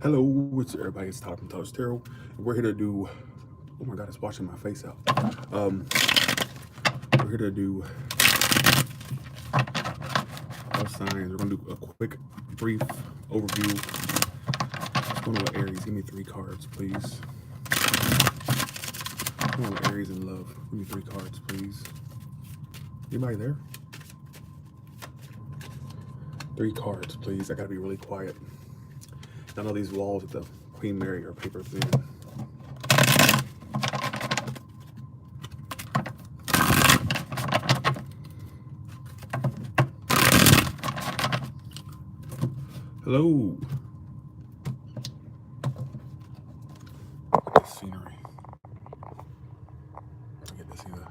Hello, what's everybody? It's Tyler from Tyler's Tarot. And we're here to do. Oh my God, it's washing my face out. Um, we're here to do all signs. We're gonna do a quick, brief overview. What's going on with Aries? Give me three cards, please. What's going on with Aries in love? Give me three cards, please. Anybody there? Three cards, please. I gotta be really quiet. I know these walls at the Queen Mary are paper thin. Hello. Look at this scenery. I get to see the.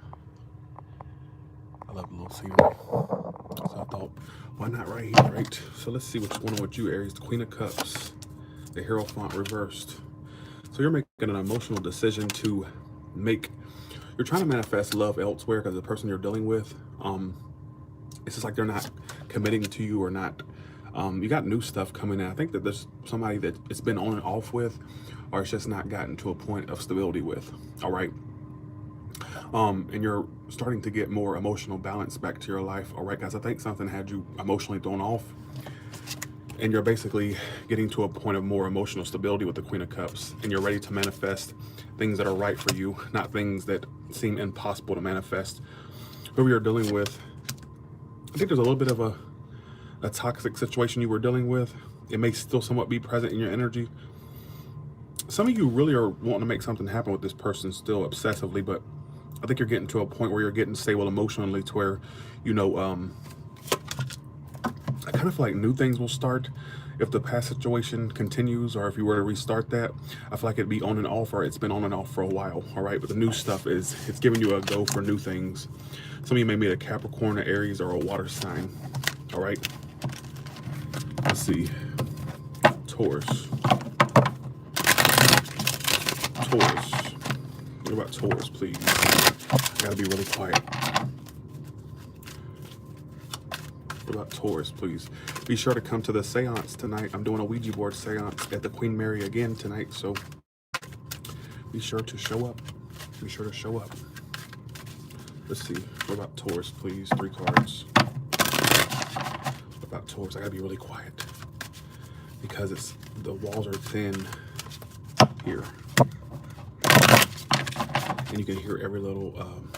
I love the little scenery. So I thought, why not right here, right? So let's see what's going on with you, Aries. The Queen of Cups, the Hierophant reversed. So you're making an emotional decision to make. You're trying to manifest love elsewhere because the person you're dealing with, it's just like they're not committing to you or not. You got new stuff coming in. I think that there's somebody that it's been on and off with, or it's just not gotten to a point of stability with. All right. And you're starting to get more emotional balance back to your life. All right, guys. I think something had you emotionally thrown off, and you're basically getting to a point of more emotional stability with the Queen of Cups, and you're ready to manifest things that are right for you, not things that seem impossible to manifest. Whoever you're dealing with, I think there's a little bit of a toxic situation you were dealing with. It may still somewhat be present in your energy. Some of you really are wanting to make something happen with this person still obsessively, but I think you're getting to a point where you're getting stable emotionally to where, you know, I kind of feel like new things will start if the past situation continues, or if you were to restart that. I feel like it'd be on and off, or it's been on and off for a while. All right, but the new stuff is it's giving you a go for new things. Some of you may be a Capricorn, an Aries, or a water sign. All right, let's see. Taurus. Taurus. What about Taurus, please? I gotta be really quiet. What about Taurus, please? Be sure to come to the seance tonight. I'm doing a Ouija board seance at the Queen Mary again tonight, so be sure to show up. Be sure to show up. Let's see. What about Taurus, please? Three cards. What about Taurus? I gotta be really quiet because the walls are thin here, and you can hear every little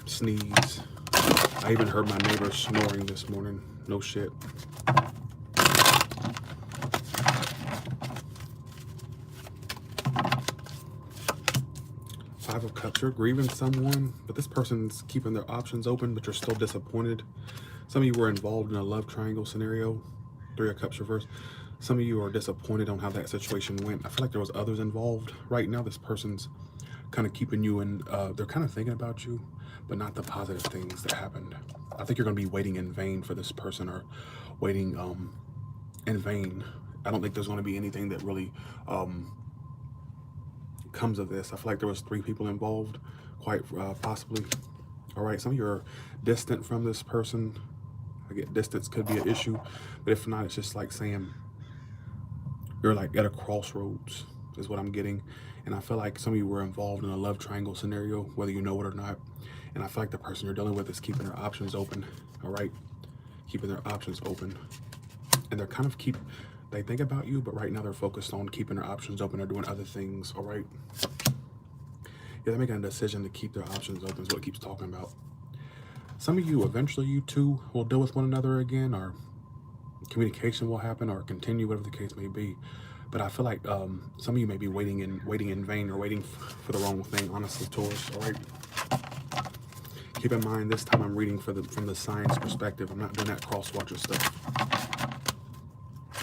sneeze. I even heard my neighbor snoring this morning. No shit. Five of Cups, you're grieving someone, but this person's keeping their options open, but you're still disappointed. Some of you were involved in a love triangle scenario. Three of Cups reversed. Some of you are disappointed on how that situation went. I feel like there was others involved. Right now, this person's kind of keeping you in, they're kind of thinking about you, but not the positive things that happened. I think you're going to be waiting in vain for this person, or waiting in vain. I don't think there's going to be anything that really comes of this. I feel like there was three people involved, quite possibly. All right, some of you are distant from this person. I get distance could be an issue, but if not, it's just like saying you're like at a crossroads is what I'm getting. And I feel like some of you were involved in a love triangle scenario, whether you know it or not. And I feel like the person you're dealing with is keeping their options open. All right, keeping their options open, and they're kind of they think about you, but right now they're focused on keeping their options open or doing other things. All right, yeah, they're making a decision to keep their options open is what it keeps talking about. Some of you, eventually you two will deal with one another again, or communication will happen or continue, whatever the case may be. But I feel like some of you may be waiting in vain, or waiting for the wrong thing, honestly, Taurus. All right, keep in mind this time I'm reading from the science perspective. I'm not doing that cross-watcher stuff.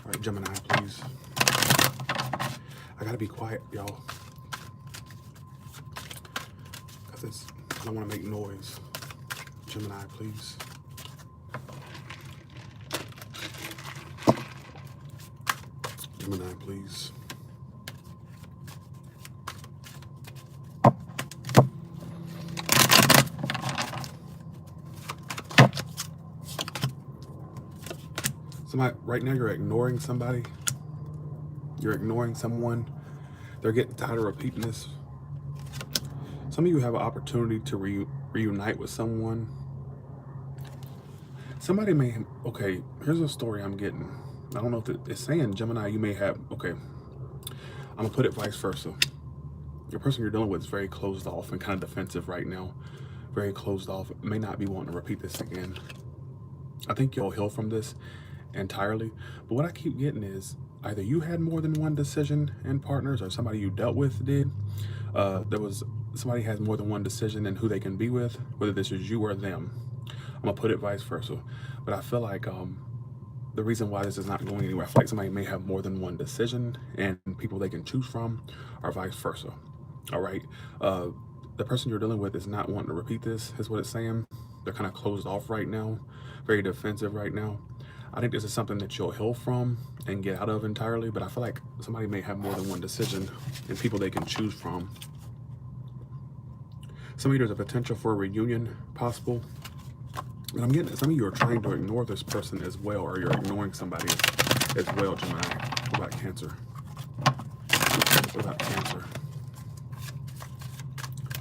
All right, Gemini, please. I gotta be quiet, y'all, because I don't want to make noise. Gemini, please. Gemini, please. Somebody, right now you're ignoring somebody. you're ignoring someone. They're getting tired of repeating this. Some of you have an opportunity to reunite with someone. Somebody may, okay, here's a story I'm getting. I don't know if it's saying, Gemini, you may have, okay, I'm gonna put it vice versa. Your person you're dealing with is very closed off and kind of defensive right now. Very closed off, may not be wanting to repeat this again. I think you'll heal from this entirely. But what I keep getting is either you had more than one decision in partners, or somebody you dealt with did. There was somebody has more than one decision in who they can be with, whether this is you or them. I'm gonna put it vice versa. But I feel like the reason why this is not going anywhere, I feel like somebody may have more than one decision and people they can choose from, or vice versa. All right. The person you're dealing with is not wanting to repeat this, is what it's saying. They're kind of closed off right now, very defensive right now. I think this is something that you'll heal from and get out of entirely, but I feel like somebody may have more than one decision and people they can choose from. Some of you, there's a potential for a reunion possible. And I'm getting, some of you are trying to ignore this person as well, or you're ignoring somebody as well, Gemini. What about Cancer? What about Cancer?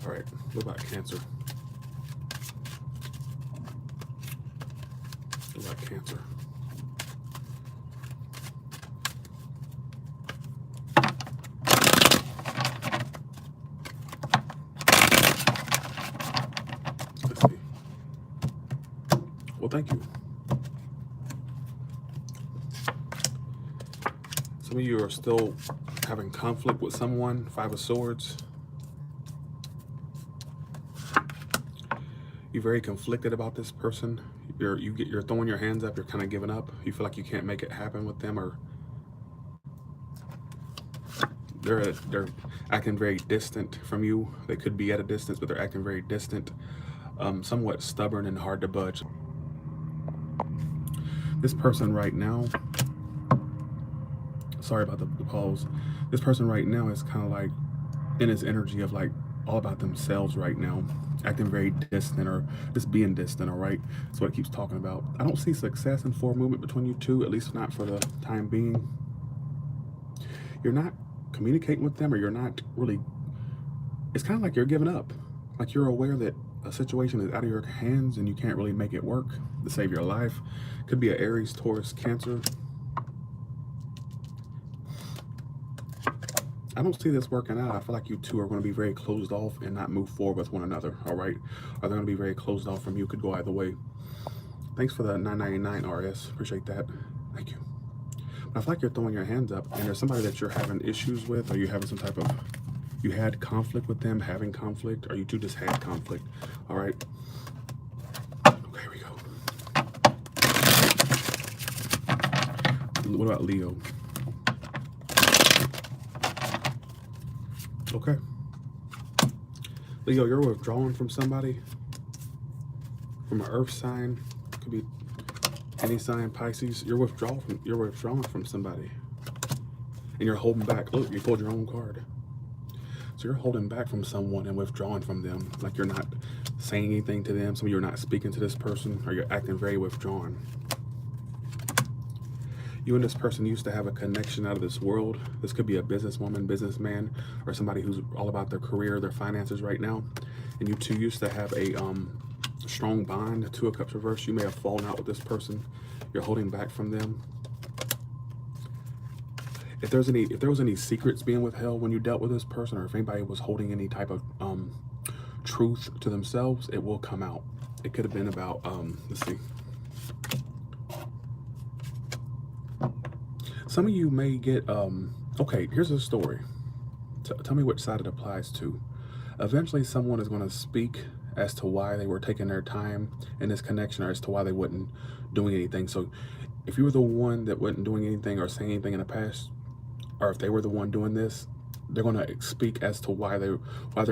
All right, what about Cancer? What about Cancer? Let's see. Well, thank you. Some of you are still having conflict with someone, Five of Swords. You're very conflicted about this person. You're throwing your hands up. You're kind of giving up. You feel like you can't make it happen with them, or they're acting very distant from you. They could be at a distance, but they're acting very distant, somewhat stubborn and hard to budge. This person right now, sorry about the pause. This person right now is kind of like in his energy of like all about themselves right now, acting very distant, or just being distant. All right, that's what it keeps talking about. I don't see success and forward movement between you two, at least not for the time being. You're not communicating with them, or you're not really, it's kind of like you're giving up. Like you're aware that a situation is out of your hands and you can't really make it work to save your life. Could be an Aries, Taurus, Cancer. I don't see this working out. I feel like you two are going to be very closed off and not move forward with one another, all right? Or they're going to be very closed off from you. Could go either way. Thanks for the $9.99 RS. Appreciate that. Thank you. But I feel like you're throwing your hands up, and there's somebody that you're having issues with, or you having some type of, you had conflict with them, having conflict, or you two just had conflict, all right? Okay, here we go. What about Leo? Okay. Leo, you're withdrawing from somebody, from an earth sign, could be any sign, Pisces. You're withdrawing from somebody, and you're holding back. Look, you pulled your own card. So you're holding back from someone and withdrawing from them. Like you're not saying anything to them. Some of you are not speaking to this person, or you're acting very withdrawn. You and this person used to have a connection out of this world. This could be a businesswoman, businessman, or somebody who's all about their career, their finances right now. And you two used to have a strong bond. Two of Cups reversed. You may have fallen out with this person. You're holding back from them. If there was any secrets being withheld when you dealt with this person, or if anybody was holding any type of truth to themselves, it will come out. It could have been about let's see. Some of you may get, okay, here's a story. Tell me which side it applies to. Eventually, someone is going to speak as to why they were taking their time in this connection, or as to why they wasn't doing anything. So if you were the one that wasn't doing anything or saying anything in the past, or if they were the one doing this, they're going to speak as to why there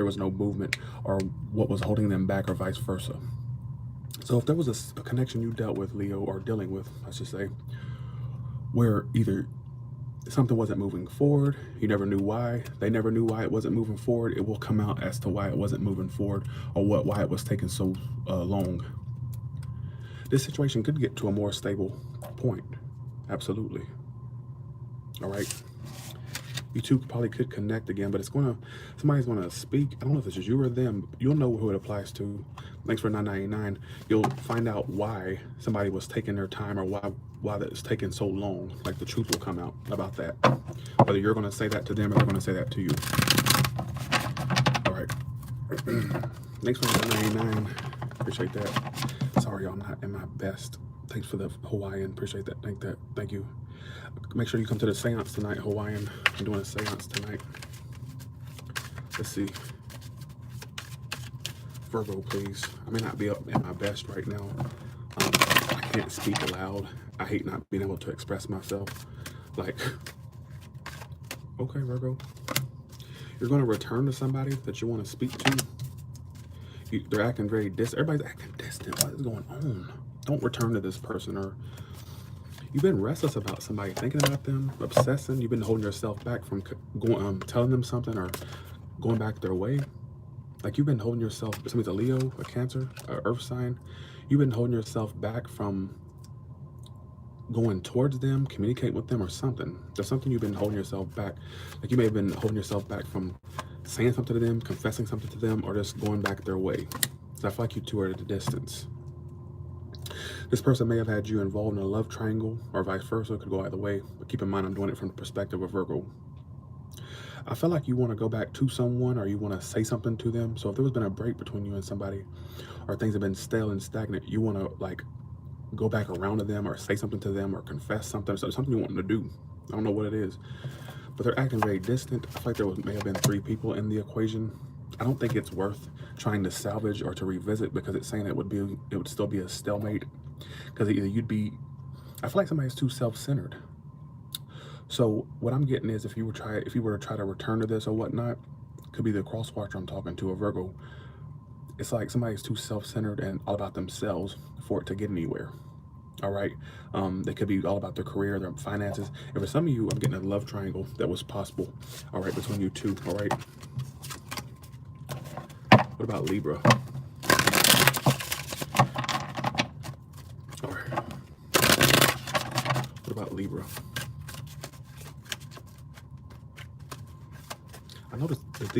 was no movement, or what was holding them back, or vice versa. So if there was a connection you dealt with, Leo, or dealing with, I should say, where either something wasn't moving forward, you never knew why, they never knew why it wasn't moving forward, it will come out as to why it wasn't moving forward, or why it was taking so long. This situation could get to a more stable point. Absolutely. All right. You two probably could connect again, but somebody's gonna speak. I don't know if it's just you or them. You'll know who it applies to. Thanks for $9.99. You'll find out why somebody was taking their time, or why that is taking so long. Like the truth will come out about that. Whether you're gonna say that to them or they're gonna say that to you. All right. Thanks for $9.99. Appreciate that. Sorry, I'm not in my best. Thanks for the Hawaiian. Appreciate that. Thank you. Make sure you come to the seance tonight, Hawaiian. I'm doing a seance tonight. Let's see. Virgo, please. I may not be up in my best right now. I can't speak aloud. I hate not being able to express myself. Like, okay, Virgo. You're going to return to somebody that you want to speak to. They're acting very distant. Everybody's acting distant. What is going on? Don't return to this person. Or you've been restless about somebody, thinking about them, obsessing. You've been holding yourself back from going, telling them something or going back their way. Like you've been holding yourself, somebody's a Leo, a Cancer, an Earth sign. You've been holding yourself back from going towards them, communicating with them or something. There's something you've been holding yourself back. Like you may have been holding yourself back from saying something to them, confessing something to them, or just going back their way. So I feel like you two are at a distance. This person may have had you involved in a love triangle or vice versa. It could go either way. But keep in mind, I'm doing it from the perspective of Virgo. I feel like you want to go back to someone, or you want to say something to them. So if there was been a break between you and somebody, or things have been stale and stagnant, you want to like go back around to them or say something to them or confess something. So something you want them to do. I don't know what it is, but they're acting very distant. I feel like there may have been 3 people in the equation. I don't think it's worth trying to salvage or to revisit, because it's saying it would still be a stalemate. Because either I feel like somebody's too self-centered. So what I'm getting is, if you were to try to return to this or whatnot, could be the cross watcher I'm talking to, a Virgo. It's like somebody's too self-centered and all about themselves for it to get anywhere. All right. They could be all about their career, their finances. And for some of you, I'm getting a love triangle that was possible. All right, between you two. All right. What about Libra? All right. What about Libra? I noticed that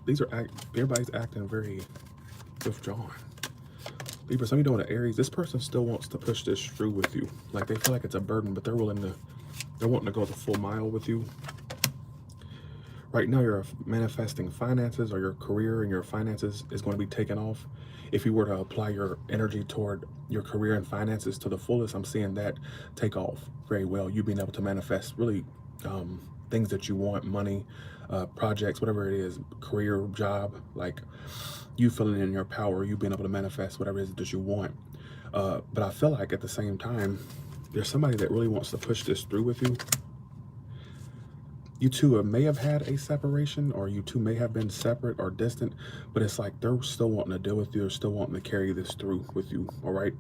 these are everybody's acting very withdrawn. Libra, some of you doing an Aries. This person still wants to push this through with you. Like they feel like it's a burden, but they're wanting to go the full mile with you. Right now, you're manifesting finances, or your career and your finances is going to be taken off. If you were to apply your energy toward your career and finances to the fullest, I'm seeing that take off very well. You being able to manifest really things that you want, money, projects, whatever it is, career, job, like you feeling in your power, you being able to manifest whatever it is that you want. But I feel like at the same time, there's somebody that really wants to push this through with you. You two may have had a separation, or you two may have been separate or distant, but it's like they're still wanting to deal with you, or still wanting to carry this through with you, all right?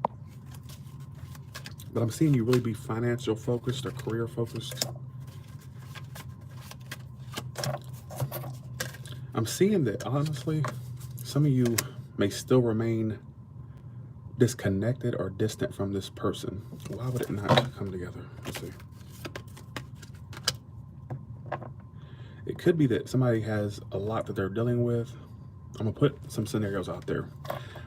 But I'm seeing you really be financial focused or career focused. I'm seeing that, honestly, some of you may still remain disconnected or distant from this person. Why would it not come together? Let's see. It could be that somebody has a lot that they're dealing with. I'm gonna put some scenarios out there.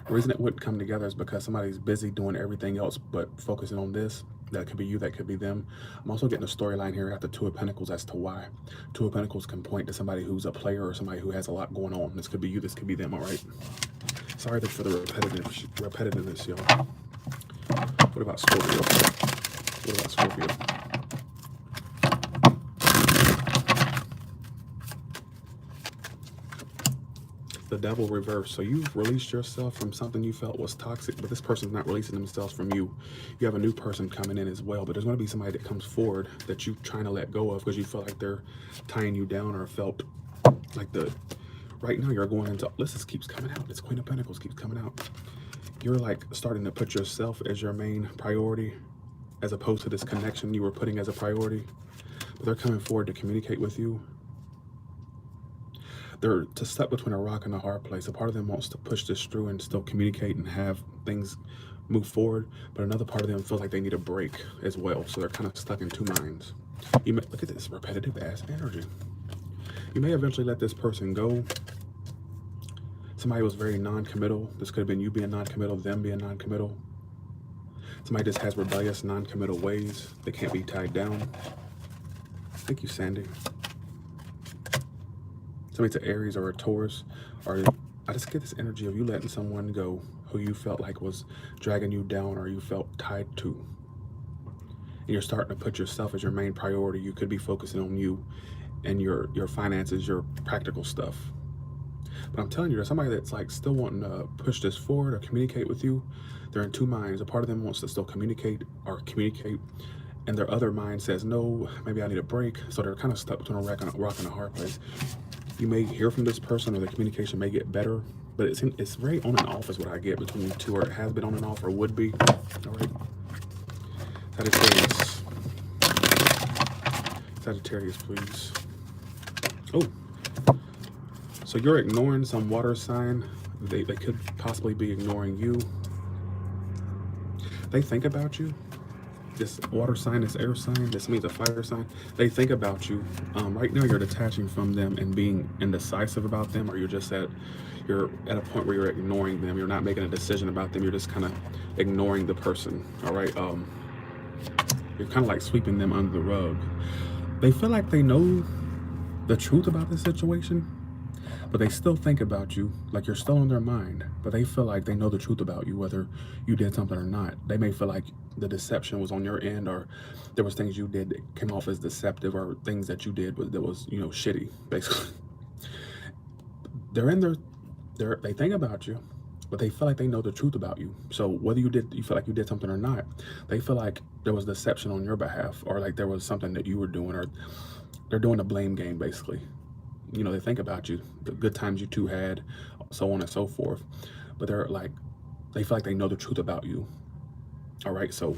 The reason it wouldn't come together is because somebody's busy doing everything else but focusing on this. That could be you, that could be them. I'm also getting a storyline here at the 2 of Pentacles as to why. 2 of Pentacles can point to somebody who's a player or somebody who has a lot going on. This could be you, this could be them, all right? Sorry for the repetitiveness, y'all. What about Scorpio? What about Scorpio? The Devil reverse. So you've released yourself from something you felt was toxic, but this person's not releasing themselves from you. You have a new person coming in as well, but there's going to be somebody that comes forward that you're trying to let go of because you feel like they're tying you down, or felt like right now you're going into, this keeps coming out. This Queen of Pentacles keeps coming out. You're like starting to put yourself as your main priority, as opposed to this connection you were putting as a priority. But they're coming forward to communicate with you. They're to step between a rock and a hard place. A part of them wants to push this through and still communicate and have things move forward, but another part of them feels like they need a break as well. So they're kind of stuck in two minds. You may look at this repetitive ass energy. You may eventually let this person go. Somebody was very non-committal. This could have been you being non-committal, them being non-committal. Somebody just has rebellious, non-committal ways. They can't be tied down. Thank you, Sandy. Somebody's an Aries or a Taurus, or I just get this energy of you letting someone go who you felt like was dragging you down or you felt tied to. And you're starting to put yourself as your main priority. You could be focusing on you and your finances, your practical stuff. But I'm telling you, there's somebody that's like still wanting to push this forward or communicate with you. They're in two minds. A part of them wants to still communicate, and their other mind says, no, maybe I need a break. So they're kind of stuck between a rock and a hard place. You may hear from this person or the communication may get better, but it's very on and off is what I get between you two, or it has been on and off or would be. All right. Sagittarius. Sagittarius, please. Oh. So you're ignoring some water sign. They could possibly be ignoring you. They think about you. This water sign, this air sign, this means a fire sign. They think about you. Right now you're detaching from them and being indecisive about them, or you're at a point where you're ignoring them. You're not making a decision about them. You're just kind of ignoring the person. All right. You're kind of like sweeping them under the rug. They feel like they know the truth about the situation, but they still think about you, like you're still in their mind, but they feel like they know the truth about you, whether you did something or not. They may feel like the deception was on your end, or there was things you did that came off as deceptive, or things that you did that was, shitty, basically. They think about you, but they feel like they know the truth about you. So whether you feel like you did something or not, they feel like there was deception on your behalf, or like there was something that you were doing, or they're doing a blame game, basically. They think about you, the good times you two had, so on and so forth. But they feel like they know the truth about you. All right, so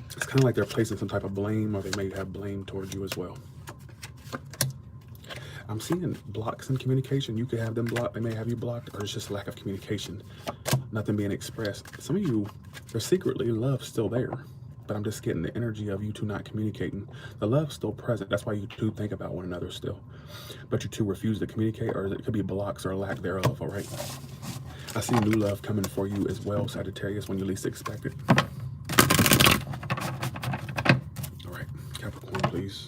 it's kind of like they're placing some type of blame, or they may have blame towards you as well. I'm seeing blocks in communication. You could have them blocked, they may have you blocked, or it's just lack of communication, nothing being expressed. Some of you, there's secretly love still there, but I'm just getting the energy of you two not communicating. The love's still present. That's why you two think about one another still. But you two refuse to communicate, or it could be blocks or lack thereof, all right? I see new love coming for you as well, Sagittarius, when you least expect it. All right, Capricorn, please.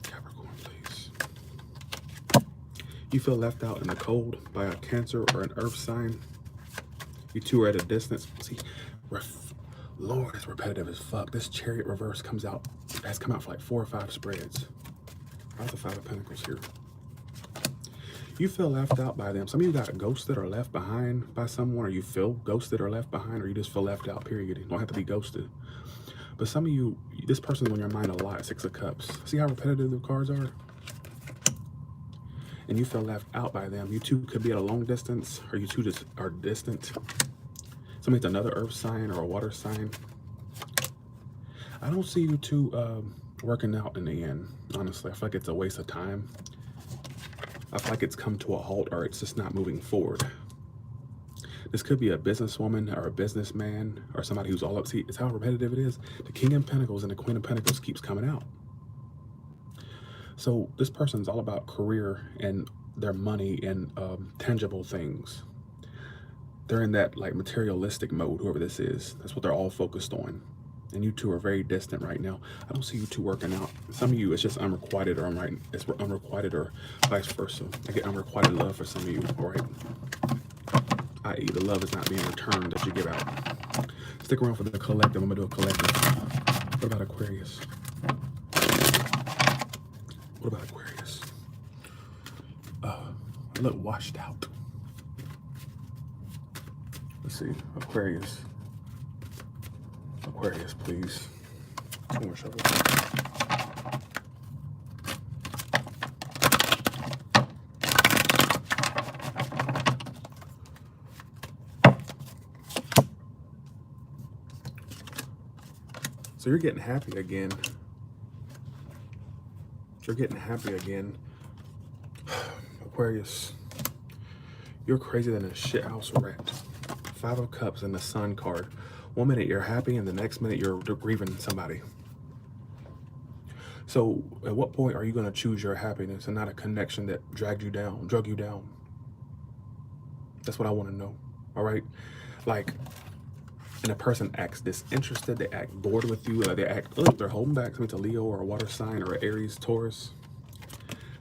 Capricorn, please. You feel left out in the cold by a Cancer or an Earth sign. You two are at a distance. See, Lord, it's repetitive as fuck. This Chariot reverse has come out for like 4 or 5 spreads. How's the 5 of Pentacles here? You feel left out by them. Some of you got ghosted or left behind by someone, or you feel ghosted or left behind, or you just feel left out, period. You don't have to be ghosted. But some of you, this person's on your mind a lot, 6 of Cups. See how repetitive the cards are? And you feel left out by them. You two could be at a long distance, or you two just are distant. Somebody's another earth sign or a water sign. I don't see you two working out in the end, honestly. I feel like it's a waste of time. I feel like it's come to a halt, or it's just not moving forward. This could be a businesswoman or a businessman, or somebody who's all up. See, it's how repetitive it is. The King of Pentacles and the Queen of Pentacles keeps coming out. So this person's all about career and their money and tangible things. They're in that like materialistic mode, whoever this is. That's what they're all focused on. And you two are very distant right now. I don't see you two working out. Some of you, it's just unrequited, or it's unrequited, or vice versa. I get unrequited love for some of you, all right? I.e., the love is not being returned that you give out. Stick around for the collective. I'm gonna do a collective. What about Aquarius? What about Aquarius? I look washed out. Let's see, Aquarius. Aquarius, please. 2 more shovels. So you're getting happy again. You're getting happy again. Aquarius, you're crazier than a shithouse rat. Five of Cups and the Sun card. 1 minute you're happy and the next minute you're grieving somebody. So at what point are you going to choose your happiness and not a connection that drug you down? That's what I want to know. All right. Like, and a person acts disinterested, they act bored with you, they act, they're holding back. It's a Leo or a water sign or an Aries, Taurus.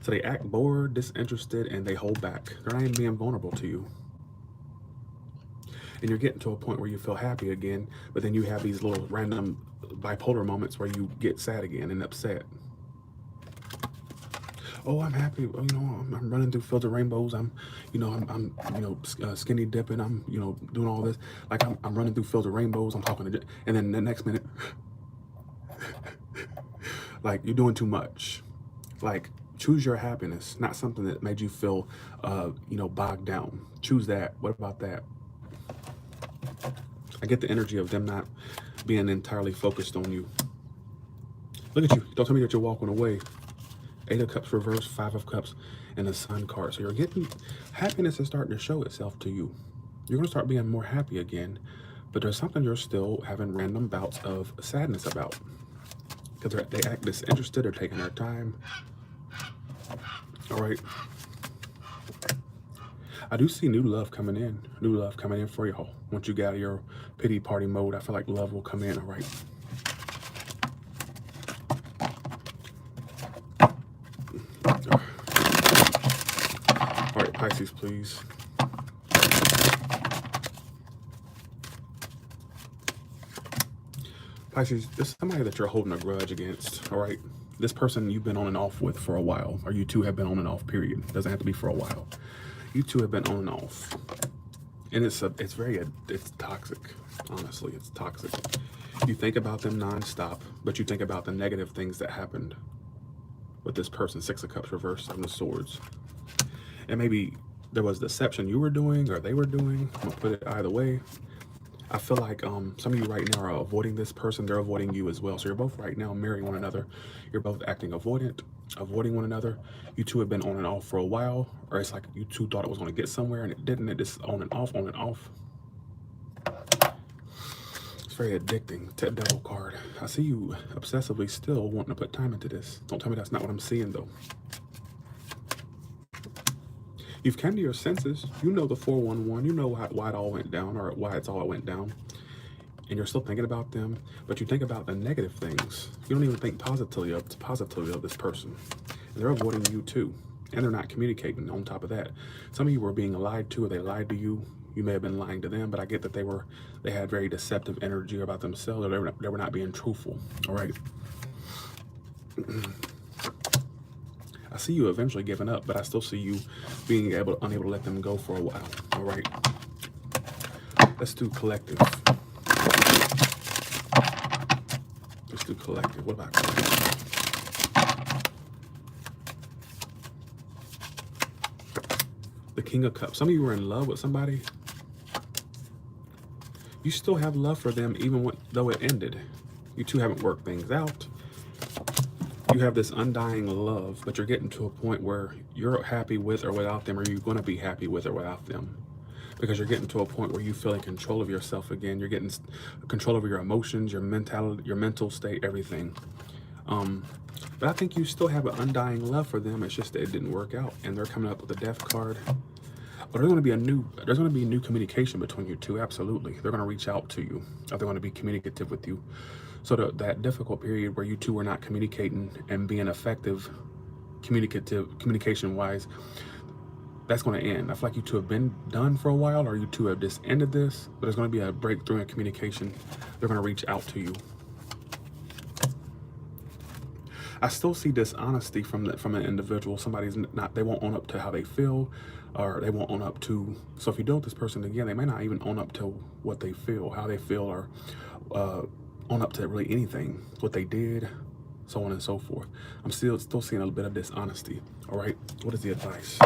So they act bored, disinterested, and they hold back. They're not even being vulnerable to you. And you're getting to a point where you feel happy again, but then you have these little random bipolar moments where you get sad again and upset. Oh, I'm happy. You know, I'm running through fields of rainbows. I'm skinny dipping. I'm, doing all this. Like I'm running through fields of rainbows. I'm talking to, and then the next minute, like you're doing too much. Like choose your happiness, not something that made you feel, bogged down. Choose that. What about that? I get the energy of them not being entirely focused on you. Look at you. Don't tell me that you're walking away. 8 of Cups reverse, 5 of Cups, and the Sun card. So you're getting, happiness is starting to show itself to you. You're going to start being more happy again, but there's something you're still having random bouts of sadness about. Because they act disinterested, they're taking their time. All right. I do see new love coming in for y'all. Once you get out of your pity party mode, I feel like love will come in, all right? All right, Pisces, please. Pisces, this is somebody that you're holding a grudge against, all right? This person you've been on and off with for a while, or you two have been on and off, period. Doesn't have to be for a while. You two have been on and off. And it's toxic. Honestly, it's toxic. You think about them nonstop, but you think about the negative things that happened with this person. 6 of Cups reverse, 7 of Swords. And maybe there was deception you were doing or they were doing. I'm gonna put it either way. I feel like some of you right now are avoiding this person. They're avoiding you as well. So you're both right now mirroring one another. You're both acting avoidant, avoiding one another. You two have been on and off for a while, or it's like you two thought it was going to get somewhere and it didn't. It just on and off, on and off. It's very addicting. Devil card. I see you obsessively still wanting to put time into this. Don't tell me that's not what I'm seeing though. You've come to your senses. You know the 411. You know why it all went down, or why it's all went down. And you're still thinking about them, but you think about the negative things. You don't even think positively of this person. And they're avoiding you too. And they're not communicating on top of that. Some of you were being lied to, or they lied to you. You may have been lying to them, but I get that they had very deceptive energy about themselves, or they were not being truthful. All right. I see you eventually giving up, but I still see you being unable to let them go for a while. All right. Let's do collective. Let's do collective. What about collective? The King of Cups. Some of you were in love with somebody. You still have love for them even though it ended. You two haven't worked things out. You have this undying love, but you're getting to a point where you're happy with or without them, or you're going to be happy with or without them. Because you're getting to a point where you feel in control of yourself again. You're getting control over your emotions, your mentality, your mental state, everything. But I think you still have an undying love for them. It's just that it didn't work out, and they're coming up with a death card. But there's going to be new communication between you two. Absolutely, they're going to reach out to you. Or they're going to be communicative with you. So that difficult period where you two were not communicating and being effective, communication-wise, that's going to end. I feel like you two have been done for a while, or you two have just ended this, but there's going to be a breakthrough in communication. They're going to reach out to you. I still see dishonesty from an individual. Somebody's not, they won't own up to how they feel, or they won't own up to, so if you deal with this person again, they may not even own up to what they feel, how they feel, or own up to really anything, what they did, so on and so forth. I'm still seeing a little bit of dishonesty. All right, what is the advice?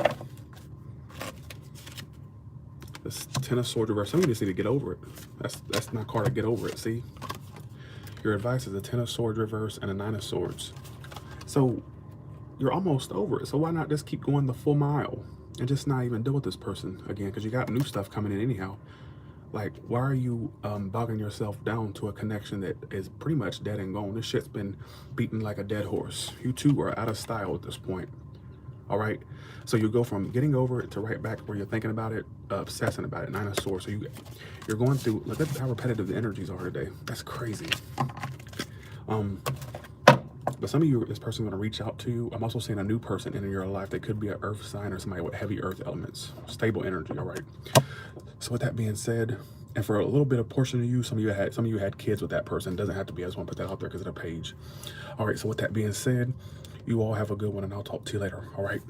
This 10 of Swords reverse. Some of you just need to get over it. That's my card to get over it. See, your advice is a 10 of Swords reverse and a 9 of Swords. So you're almost over it. So why not just keep going the full mile and just not even deal with this person again? Because you got new stuff coming in anyhow. Like, why are you bogging yourself down to a connection that is pretty much dead and gone? This shit's been beaten like a dead horse. You two are out of style at this point. All right. So you go from getting over it to right back where you're thinking about it, obsessing about it. Nine of Swords. So you're going through. Look at how repetitive the energies are today. That's crazy. But some of you, this person's going to reach out to you. I'm also seeing a new person in your life that could be an earth sign or somebody with heavy earth elements, stable energy. All right. So with that being said, and for a little bit of portion of you, some of you had kids with that person. It doesn't have to be. I just want to put that out there because of the page. All right. So with that being said, you all have a good one, and I'll talk to you later. All right.